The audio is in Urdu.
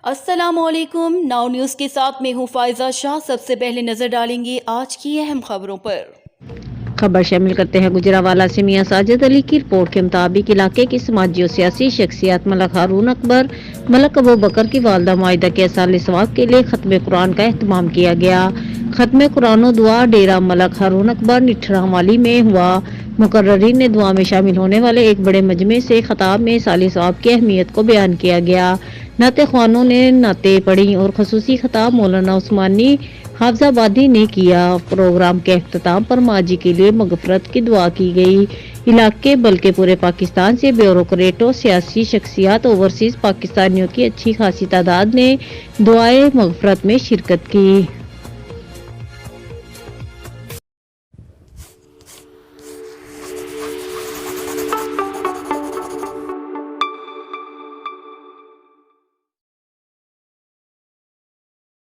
السلام علیکم، ناؤ نیوز کے ساتھ میں ہوں فائزہ شاہ۔ سب سے پہلے نظر ڈالیں گے آج کی اہم خبروں پر۔ خبر شامل کرتے ہیں گجرانوالہ سے میاں ساجد علی کی رپورٹ کے مطابق علاقے کی سماجی و سیاسی شخصیات ملک ہارون اکبر، ملک ابو بکر کی والدہ معاہدہ کے ایصال ثواب کے لیے ختم قرآن کا اہتمام کیا گیا۔ ختم قرآن و دعا ڈیرہ ملک ہارون اکبر نٹھرام والی میں ہوا۔ مقررین نے دعا میں شامل ہونے والے ایک بڑے مجمع سے خطاب میں ایصال ثواب کی اہمیت کو بیان کیا گیا۔ نعت خوانوں نے نعتیں پڑھیں اور خصوصی خطاب مولانا عثمانی حافظ آبادی نے کیا۔ پروگرام کے اختتام پر ماں جی کے لیے مغفرت کی دعا کی گئی۔ علاقے بلکہ پورے پاکستان سے بیوروکریٹوں، سیاسی شخصیات، اوورسیز پاکستانیوں کی اچھی خاصی تعداد نے دعائے مغفرت میں شرکت کی۔